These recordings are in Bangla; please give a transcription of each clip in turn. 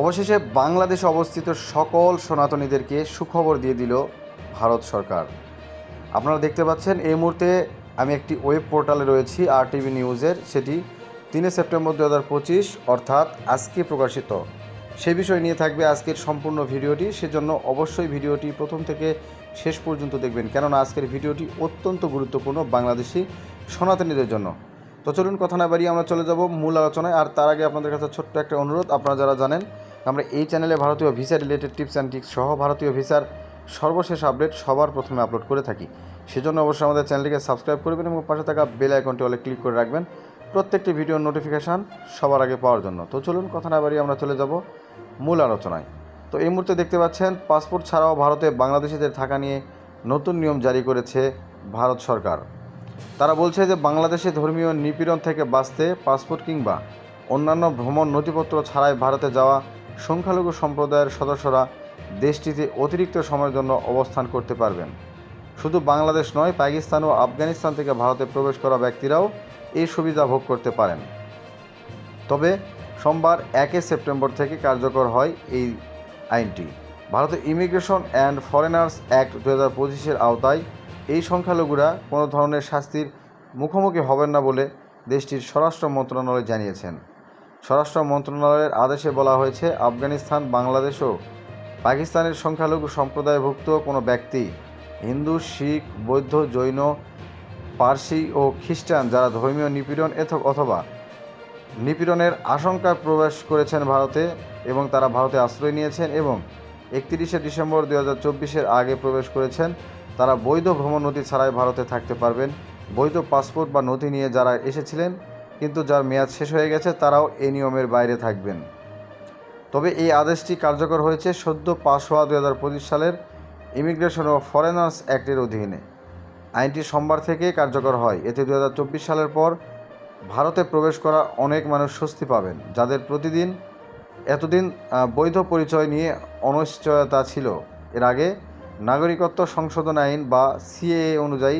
অবশেষে বাংলাদেশে অবস্থিত সকল সনাতনীদেরকে সুখবর দিয়ে দিল ভারত সরকার। আপনারা দেখতে পাচ্ছেন এই মুহূর্তে আমি একটি ওয়েব পোর্টালে রয়েছি RTV নিউজের, সেটি 3 সেপ্টেম্বর 2025 অর্থাৎ আজকে প্রকাশিত। সে বিষয় নিয়ে থাকবে আজকের সম্পূর্ণ ভিডিওটি, সেজন্য অবশ্যই ভিডিওটি প্রথম থেকে শেষ পর্যন্ত দেখবেন, কেননা আজকের ভিডিওটি অত্যন্ত গুরুত্বপূর্ণ বাংলাদেশি সনাতনীদের জন্য। তো চলুন কথা না বাড়িয়ে আমরা চলে যাব মূল আলোচনায়। আর তার আগে আপনাদের কাছে ছোট্ট একটা অনুরোধ, আপনারা যারা জানেন আমরা এই চ্যানেলে ভারতীয় visa related tips and tricks সহ ভারতীয় ভিসার সর্বশেষ আপডেট সবার প্রথমে আপলোড করে থাকি। সেজন্য অবশ্যই আমাদের চ্যানেলটিকে সাবস্ক্রাইব করবেন এবং পাশে থাকা বেল আইকনটি অলে ক্লিক করে রাখবেন প্রত্যেকটি ভিডিওর নোটিফিকেশান সবার আগে পাওয়ার জন্য। তো চলুন কথা না বাড়িয়ে আমরা চলে যাব মূল আলোচনায়। তো এই মুহূর্তে দেখতে পাচ্ছেন পাসপোর্ট ছাড়াও ভারতে বাংলাদেশিদের থাকা নিয়ে নতুন নিয়ম জারি করেছে ভারত সরকার। তারা বলছে যে বাংলাদেশে ধর্মীয় নিপীড়ন থেকে বাঁচতে পাসপোর্ট কিংবা অন্যান্য ভ্রমণ নথিপত্র ছাড়াই ভারতে যাওয়া সংখ্যালঘু সম্প্রদায়ের সদস্যরা দেশটিতে অতিরিক্ত সময়ের জন্য অবস্থান করতে পারবেন। শুধু বাংলাদেশ নয়, পাকিস্তান ও আফগানিস্তান থেকে ভারতে প্রবেশ করা ব্যক্তিরাও এই সুবিধা ভোগ করতে পারেন। তবে সোমবার 1 সেপ্টেম্বর থেকে কার্যকর হয় এই আইনটি। ভারতের ইমিগ্রেশন অ্যান্ড ফরেনার্স অ্যাক্ট 2025-এর আওতায় এই সংখ্যালঘুরা কোনো ধরনের শাস্তির মুখোমুখি হবেন না বলে দেশটির স্বরাষ্ট্র মন্ত্রণালয় জানিয়েছেন। স্বরাষ্ট্র মন্ত্রণালয়ের আদেশে বলা হয়েছে, আফগানিস্তান, বাংলাদেশ ও পাকিস্তানের সংখ্যালঘু সম্প্রদায়ভুক্ত কোনো ব্যক্তি হিন্দু, শিখ, বৌদ্ধ, জৈন, পার্সি ও খ্রিস্টান যারা ধর্মীয় নিপীড়ন অথবা নিপীড়নের আশঙ্কায় প্রবেশ করেছেন ভারতে এবং তারা ভারতে আশ্রয় নিয়েছেন এবং 31 ডিসেম্বর 2024-এর আগে প্রবেশ করেছেন, তারা বৈধ ভ্রমণ নথি ছাড়াই ভারতে থাকতে পারবেন। বৈধ পাসপোর্ট বা নথি নিয়ে যারা এসেছিলেন কিন্তু যার মেয়াদ শেষ হয়ে গেছে তারাও এই নিয়মের বাইরে থাকবেন। তবে এই আদেশটি কার্যকর হয়েছে সদ্য পাশ হওয়া 2025 সালের ইমিগ্রেশন ও ফরেনার্স অ্যাক্টের অধীনে। আইনটি সোমবার থেকে কার্যকর হয়। এতে 2024 সালের পর ভারতে প্রবেশ করা অনেক মানুষ স্বস্তি পাবেন, যাদের এতদিন বৈধ পরিচয় নিয়ে অনিশ্চয়তা ছিল। এর আগে নাগরিকত্ব সংশোধন আইন বা CAA অনুযায়ী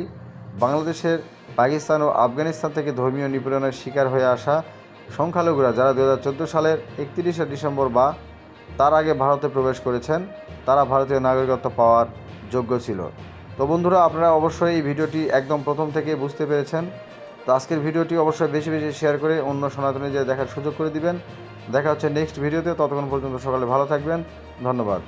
বাংলাদেশের, পাকিস্তান ও আফগানিস্তান থেকে ধর্মীয় নিপীড়নের শিকার হয়ে আসা সংখ্যালঘুরা যারা 2014 সালের 31 ডিসেম্বর বা তার আগে ভারতে প্রবেশ করেছেন তারা ভারতীয় নাগরিকত্ব পাওয়ার যোগ্য ছিল। তো বন্ধুরা, আপনারা অবশ্যই এই ভিডিওটি একদম প্রথম থেকে বুঝতে পেরেছেন। তো আজকের ভিডিওটি অবশ্যই বেশি বেশি শেয়ার করে অন্য সনাতনীদের দেখার সুযোগ করে দিবেন। দেখা হচ্ছে নেক্সট ভিডিওতে। ততক্ষণ পর্যন্ত সকালে ভালো থাকবেন। ধন্যবাদ।